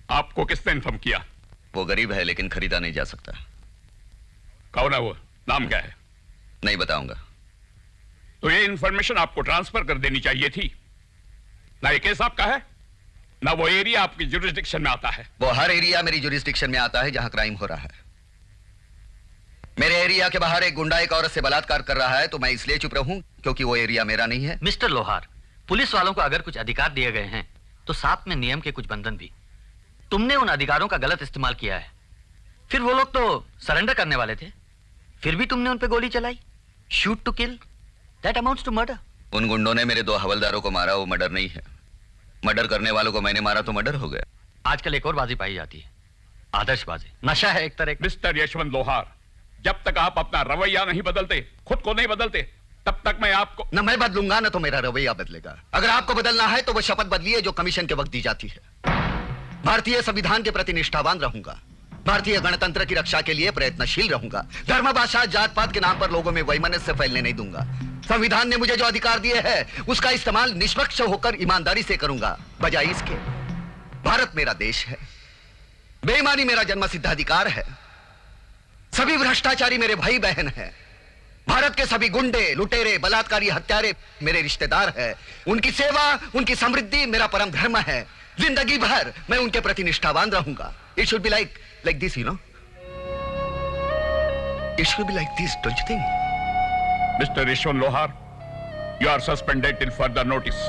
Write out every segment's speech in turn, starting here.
आपको किसने इन्फॉर्म किया? वो गरीब है लेकिन खरीदा नहीं जा सकता। कौन है वो? नाम क्या है? नहीं बताऊंगा। तो ये इन्फॉर्मेशन आपको ट्रांसफर कर देनी चाहिए थी ना। ये केस आपका है ना वो एरिया आपकी जुरिस्डिक्शन में आता है। वो हर एरिया मेरी जुरिस्डिक्शन में आता है जहां क्राइम हो रहा है। मेरे एरिया के बाहर एक गुंडा एक औरत से बलात्कार कर रहा है तो मैं इसलिए चुप रहूं क्योंकि वो एरिया मेरा नहीं है। मिस्टर लोहार, पुलिस वालों को अगर कुछ अधिकार दिए गए हैं तो साथ में नियम के कुछ बंधन भी। तुमने उन अधिकारों का गलत इस्तेमाल किया है। फिर वो लोग तो सरेंडर करने वाले थे, फिर भी तुमने उन पे गोली चलाई। Shoot to kill, that amounts to murder. उन गुंडों ने मेरे 2 हवलदारों को मारा, वो मर्डर नहीं है। मर्डर करने वालों को मैंने मारा तो मर्डर हो गया। आजकल एक और बाजी पाई जाती है, आदर्शबाजी। नशा है एक तरह। मिस्टर यशवंत लोहार, जब तक आप अपना रवैया नहीं बदलते, खुद को नहीं बदलते, तब तक मैं आपको न मैं बदलूंगा न तो मेरा रवैया बदलेगा। अगर आपको बदलना है तो वो शपथ बदलिए जो कमीशन के वक्त दी जाती है। भारतीय संविधान के प्रति निष्ठावान रहूंगा, भारतीय गणतंत्र की रक्षा के लिए प्रयत्नशील रहूंगा, धर्म भाषा जात पात के नाम पर लोगों में वैमनस्य फैलने नहीं दूंगा। संविधान ने मुझे जो अधिकार दिए हैं उसका इस्तेमाल निष्पक्ष होकर ईमानदारी से करूंगा, बजाय इसके। भारत मेरा देश है, बेईमानी मेरा जन्मसिद्ध अधिकार है, सभी भ्रष्टाचारी मेरे भाई बहन हैं, भारत के सभी गुंडे लुटेरे बलात्कारी हत्यारे मेरे रिश्तेदार हैं, उनकी सेवा उनकी समृद्धि मेरा परम धर्म है। जिंदगी भर मैं उनके प्रति निष्ठावान रहूंगा। It should be like this, you know? It should be like this, don't you think? Mr. Yashwant Lohar, you are suspended till further notice.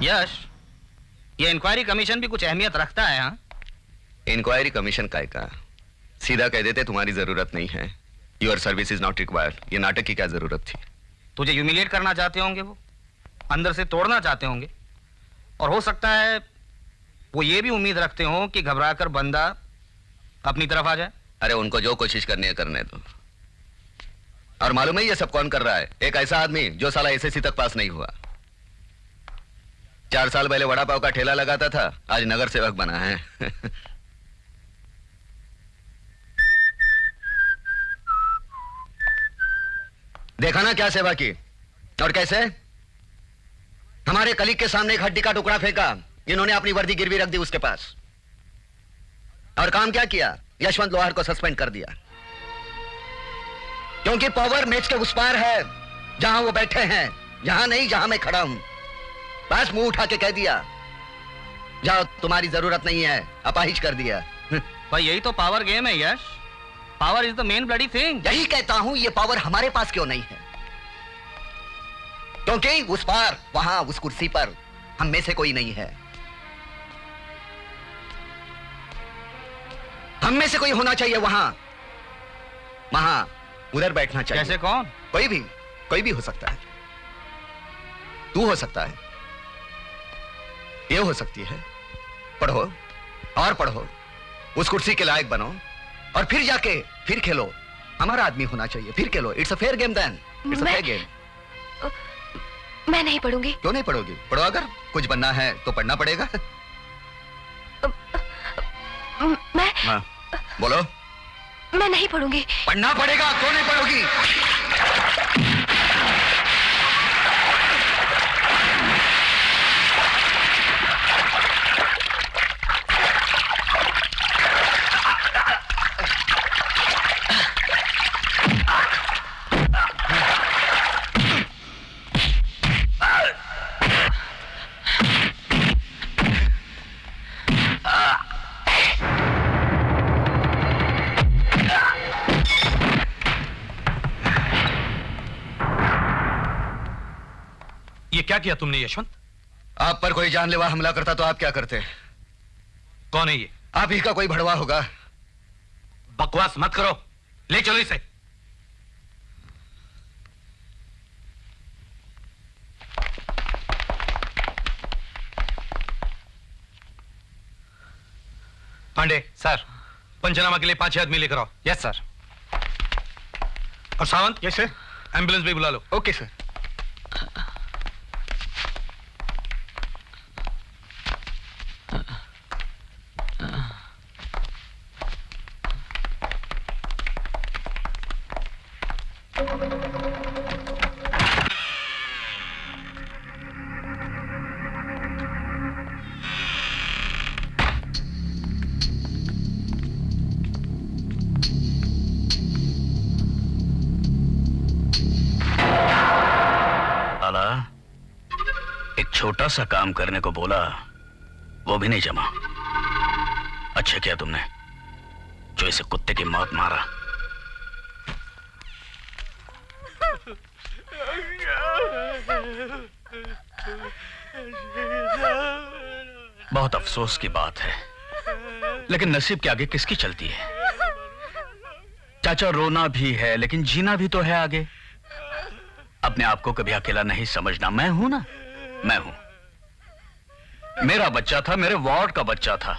यश, ये इंक्वायरी कमीशन भी कुछ अहमियत रखता है। हाँ, इंक्वायरी कमीशन काय का? सीधा कह देते तुम्हारी जरूरत नहीं है। Your service is not required. ये नाटक की क्या जरूरत थी? तुझे ह्यूमिलिएट करना चाहते होंगे, वो अंदर से तोड़ना चाहते होंगे, और हो सकता है वो ये भी उम्मीद रखते हो कि घबराकर बंदा अपनी तरफ आ जाए। अरे उनको जो कोशिश करनी है करने दो। और मालूम है ये सब कौन कर रहा है? एक ऐसा आदमी जो साला एसएससी तक पास नहीं हुआ। 4 साल पहले वड़ा पाव का ठेला लगाता था, आज नगर सेवक बना है। देखा ना क्या सेवा की और कैसे? हमारे कलीग के सामने एक हड्डी का टुकड़ा फेंका, इन्होंने अपनी वर्दी गिरवी रख दी उसके पास। और काम क्या किया? यशवंत लोहार को सस्पेंड कर दिया, क्योंकि पावर मैच के उस पार है जहां वो बैठे हैं, यहां नहीं जहां मैं खड़ा हूं। बस मुंह उठा के कह दिया, जाओ तुम्हारी जरूरत नहीं है, अपाहिज कर दिया। भाई यही तो पावर गेम है Yash. Power is the main bloody thing. यही कहता हूं, ये पावर हमारे पास क्यों नहीं है? क्योंकि उस पार वहां उस कुर्सी पर हम में से कोई नहीं है। हम में से कोई होना चाहिए वहां उधर बैठना चाहिए। कैसे? कौन? कोई भी हो सकता है। तू हो सकता है, ये हो सकती है। पढ़ो और पढ़ो, उस कुर्सी के लायक बनो और फिर जाके फिर खेलो। हमारा आदमी होना चाहिए, फिर खेलो। It's a fair game then. It's a fair game. मैं नहीं पढ़ूंगी। क्यों नहीं पढ़ोगी? पढ़ो, अगर कुछ बनना है तो पढ़ना पड़ेगा। मैं बोलो। मैं नहीं पढ़ूंगी। पढ़ना पड़ेगा। क्यों नहीं पढ़ोगी? क्या किया तुमने यशवंत? आप पर कोई जानलेवा हमला करता तो आप क्या करते? कौन है ये? आप ही का कोई भड़वा होगा। बकवास मत करो, ले चलो इसे। पांडे सर, पंचनामा के लिए 5 आदमी लेकर आओ। Yes sir. और सावंत? Yes sir. एम्बुलेंस भी बुला लो। Okay sir. छोटा सा काम करने को बोला, वो भी नहीं जमा। अच्छा किया तुमने जो इसे कुत्ते की मौत मारा। बहुत अफसोस की बात है, लेकिन नसीब के आगे किसकी चलती है। चाचा, रोना भी है लेकिन जीना भी तो है आगे। अपने आप को कभी अकेला नहीं समझना। मैं हूं ना, मैं हूं। मेरा बच्चा था, मेरे वार्ड का बच्चा था,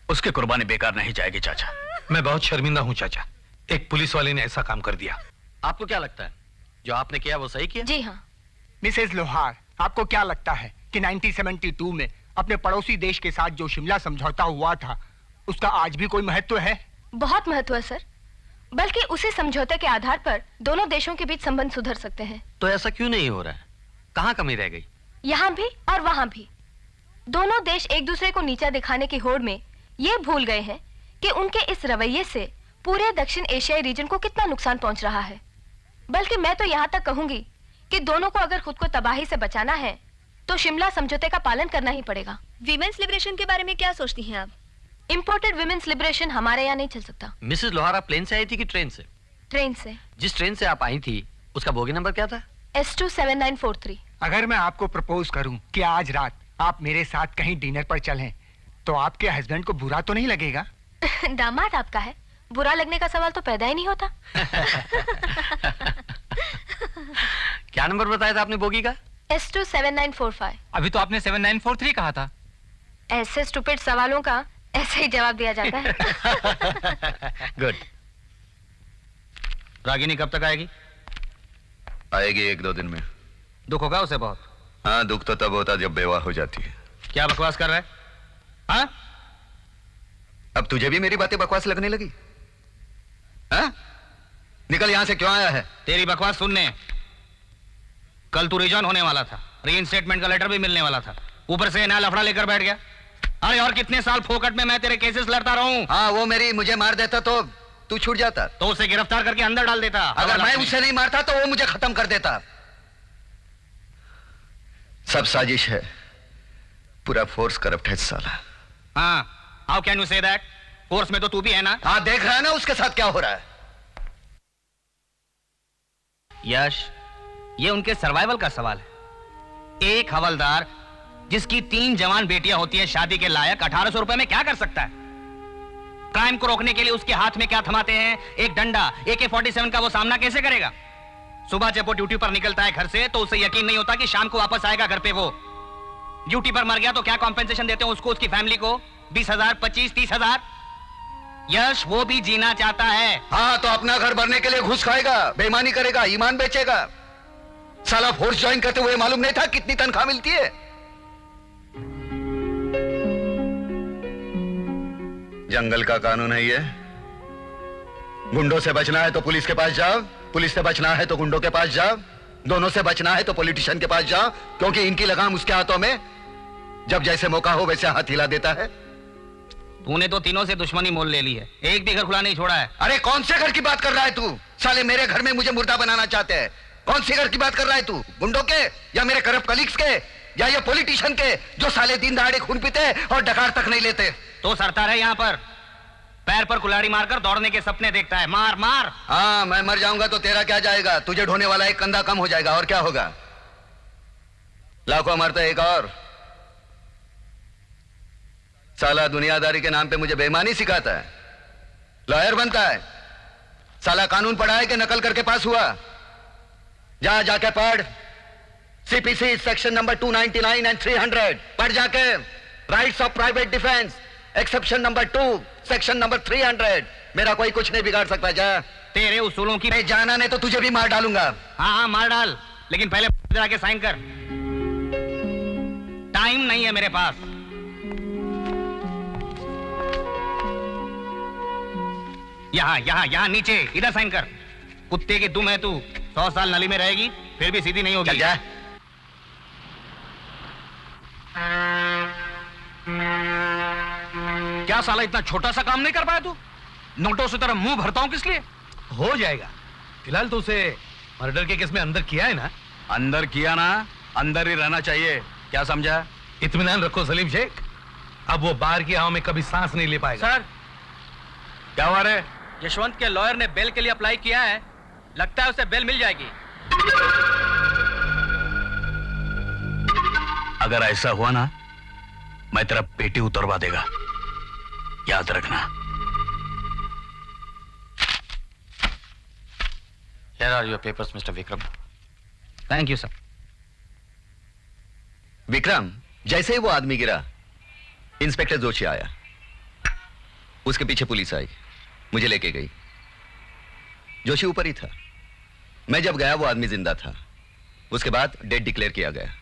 उसकी कुर्बानी बेकार नहीं जाएगी चाचा। मैं बहुत शर्मिंदा हूं चाचा, एक पुलिस वाले ने ऐसा काम कर दिया। आपको क्या लगता है जो आपने किया वो सही किया? जी हाँ। मिसेस लोहार, आपको क्या लगता है कि 1972 में अपने पड़ोसी देश के साथ जो शिमला समझौता हुआ था उसका आज भी कोई महत्व है? बहुत महत्व है सर, बल्कि उसी समझौते के आधार पर दोनों देशों के बीच संबंध सुधर सकते हैं। तो ऐसा क्यों नहीं हो रहा है? कहाँ कमी रह गई? यहाँ भी और वहाँ भी। दोनों देश एक दूसरे को नीचा दिखाने की होड़ में ये भूल गए हैं कि उनके इस रवैये से पूरे दक्षिण एशियाई रीजन को कितना नुकसान पहुंच रहा है। बल्कि मैं तो यहाँ तक कहूंगी कि दोनों को अगर खुद को तबाही से बचाना है तो शिमला समझौते का पालन करना ही पड़ेगा। विमेन्स लिबरेशन के बारे में क्या सोचती हैं आप? इम्पोर्टेड विमेन्स लिबरेशन हमारे यहाँ नहीं चल सकता। मिसेस लोहार, आप प्लेन से आई थी कि ट्रेन से? ट्रेन से। जिस ट्रेन से आप आई थी उसका बोगी नंबर क्या था? S27943। अगर मैं आपको प्रपोज करूं कि आज रात आप मेरे साथ कहीं डिनर पर चलें तो आपके हस्बैंड को बुरा तो नहीं लगेगा? दामाद आपका है, बुरा लगने का सवाल तो पैदा ही नहीं होता। क्या नंबर बताया था आपने बोगी का? S27945। अभी तो आपने 7943 कहा था। ऐसे स्टूपिड सवालों का ऐसे ही जवाब दिया जाता है। गुड। रागिनी कब तक आएगी? आएगी 1-2 दिन में। दुख होगा उसे बहुत? हाँ, दुख तो तब होता जब बेवाह हो जाती है। क्या बकवास कर रहा है? हाँ? अब तुझे भी मेरी बातें बकवास लगने लगी? हाँ? निकल यहां से, क्यों आया है? तेरी बकवास सुनने। कल तू रिजॉइन होने वाला था, रीइंस्टेटमेंट का लेटर भी मिलने वाला था, ऊपर से नया लफड़ा लेकर बैठ गया। अरे और कितने साल फोकट में मैं तेरे केसेस लड़ता रहूं। हाँ, वो मेरी मुझे मार देता तो तू छूट जाता। तो उसे गिरफ्तार करके अंदर डाल देता। अगर मैं उसे नहीं मारता तो वो मुझे खत्म कर देता। सब साजिश है, पूरा फोर्स करप्ट है साला। हाँ, how can you say that? Force में तो तू भी है ना? हाँ, देख रहा है ना उसके साथ क्या हो रहा है। यश, ये उनके सर्वाइवल का सवाल है। एक हवलदार जिसकी 3 जवान बेटियां होती हैं शादी के लायक, 1800 रुपए में क्या कर सकता है? क्राइम को रोकने के लिए उसके हाथ में क्या थमाते हैं? एक डंडा। AK-47 का वो सामना कैसे करेगा? सुबह जब वो ड्यूटी पर निकलता है घर से तो उसे यकीन नहीं होता कि शाम को वापस आएगा घर पे। वो ड्यूटी पर मर गया तो क्या कॉम्पेंसेशन देते हैं उसको, उसकी फैमिली को? 20,000, 25, 30,000। यश, वो भी जीना चाहता है। हाँ, तो अपना घर भरने के लिए घूस खाएगा, बेईमानी करेगा, ईमान बेचेगा। साला फोर्स ज्वाइन करते हुए मालूम नहीं था कितनी तनख्वाह मिलती है। जंगल का कानून है ये। गुंडों से बचना है तो पुलिस के पास जाओ, पुलिस से बचना है तो गुंडों के पास जाओ, दोनों से बचना है तो पॉलिटिशियन के पास जाओ, क्योंकि इनकी लगाम उसके हाथों में जब जैसे मौका हो वैसे हाथ हिला देता है। तूने तो तीनों से दुश्मनी मोल ले ली है, एक भी घर खुला नहीं छोड़ा है। अरे कौन से घर की बात कर रहा है तू? साले मेरे घर में मुझे मुर्दा बनाना चाहते हैं। कौन सी घर की बात कर रहा है तू? गुंडों के, या मेरे करप्ट कलीग्स के, या ये पॉलिटिशियन के जो साले दिन दहाड़े खून पीते और डकार तक नहीं लेते? तो सरता है यहाँ पर, पैर पर कुल्हाड़ी मारकर दौड़ने के सपने देखता है। मार मार। हाँ, मैं मर जाऊंगा तो तेरा क्या जाएगा? तुझे ढोने वाला एक कंधा कम हो जाएगा, और क्या होगा? लाखों मरते एक और। साला दुनियादारी के नाम पे मुझे बेईमानी सिखाता है, लॉयर बनता है। साला कानून पढ़ा है कि नकल करके पास हुआ? जा जाके पढ़ CPC सेक्शन नंबर 299 एंड 300 पढ़ जाके। Rights of private defence exception number 2 section number 300। मेरा कोई कुछ नहीं बिगाड़ सकता। जा। तेरे उसूलों की जाना नहीं तो तुझे भी मार डालूंगा। हाँ हाँ, मार डाल, लेकिन पहले जाके साइन कर। टाइम नहीं है मेरे पास। यहाँ यहाँ यहाँ नीचे, इधर साइन कर। कुत्ते की दुम है तू, 100 साल नली में रहेगी फिर भी सीधी नहीं होगी। चल जा। क्या साला इतना छोटा सा काम नहीं कर पाया तू? नोटों से तरह मुंह भरता हूं किस लिए? हो जाएगा। फिलहाल तो उसे मर्डर के केस में अंदर किया है ना? अंदर किया ना अंदर ही रहना चाहिए, क्या समझा? इत्मीनान रखो सलीम शेख, अब वो बाहर की हवा में कभी सांस नहीं ले पाएगा। सर, क्या हुआ रे? यशवंत के लॉयर ने बेल के लिए अप्लाई किया है, लगता है उसे बेल मिल जाएगी। अगर ऐसा हुआ ना, मैं तेरा पेटी उतरवा देगा, याद रखना। Here are your papers, Mr. Vikram. Thank you sir. Vikram, जैसे ही वो आदमी गिरा, इंस्पेक्टर जोशी आया, उसके पीछे पुलिस आई, मुझे लेके गई। जोशी ऊपर ही था। मैं जब गया वो आदमी जिंदा था। उसके बाद डेड डिक्लेयर किया गया।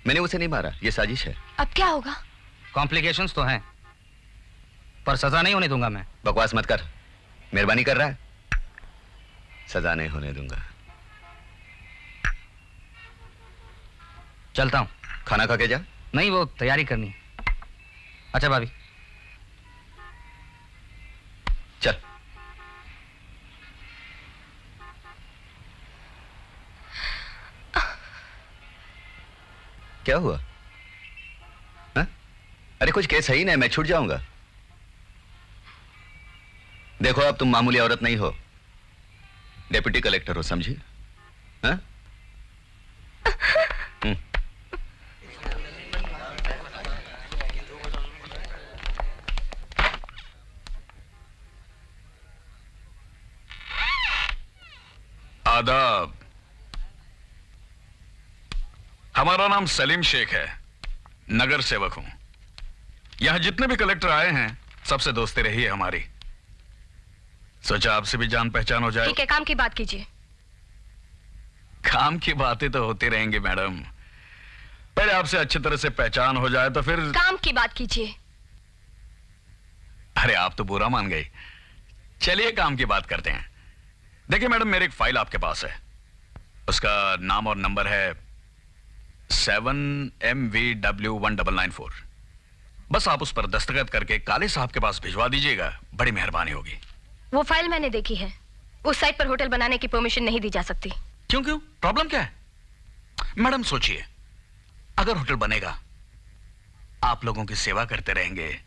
मैंने उसे नहीं मारा, ये साजिश है। अब क्या होगा? कॉम्प्लिकेशंस तो हैं, पर सजा नहीं होने दूंगा मैं। बकवास मत कर, मेहरबानी कर रहा है। सजा नहीं होने दूंगा। चलता हूं। खाना खा के जा। नहीं, वो तैयारी करनी है। अच्छा भाभी। चल। क्या हुआ? हा? अरे कुछ केस है ही नहीं, मैं छूट जाऊंगा। देखो, अब तुम मामूली औरत नहीं हो, डेप्यूटी कलेक्टर हो, समझी? हाँ? आदाब। हमारा नाम सलीम शेख है, नगर सेवक हूं। यहां जितने भी कलेक्टर आए हैं, सबसे दोस्ती रही है हमारी। सोचा आपसे भी जान पहचान हो जाए। ठीक है, काम की बात कीजिए। काम की बातें तो होती रहेंगी मैडम, पहले आपसे अच्छी तरह से पहचान हो जाए तो फिर। काम की बात कीजिए। अरे आप तो बुरा मान गई। चलिए काम की बात करते हैं। देखिए मैडम, मेरी एक फाइल आपके पास है, उसका नाम और नंबर है 7MVW1994। बस आप उस पर दस्तखत करके काले साहब के पास भिजवा दीजिएगा, बड़ी मेहरबानी होगी। वो फाइल मैंने देखी है। उस साइट पर होटल बनाने की परमिशन नहीं दी जा सकती। क्यों क्यों? प्रॉब्लम क्या है? मैडम सोचिए, अगर होटल बनेगा, आप लोगों की सेवा करते रहेंगे,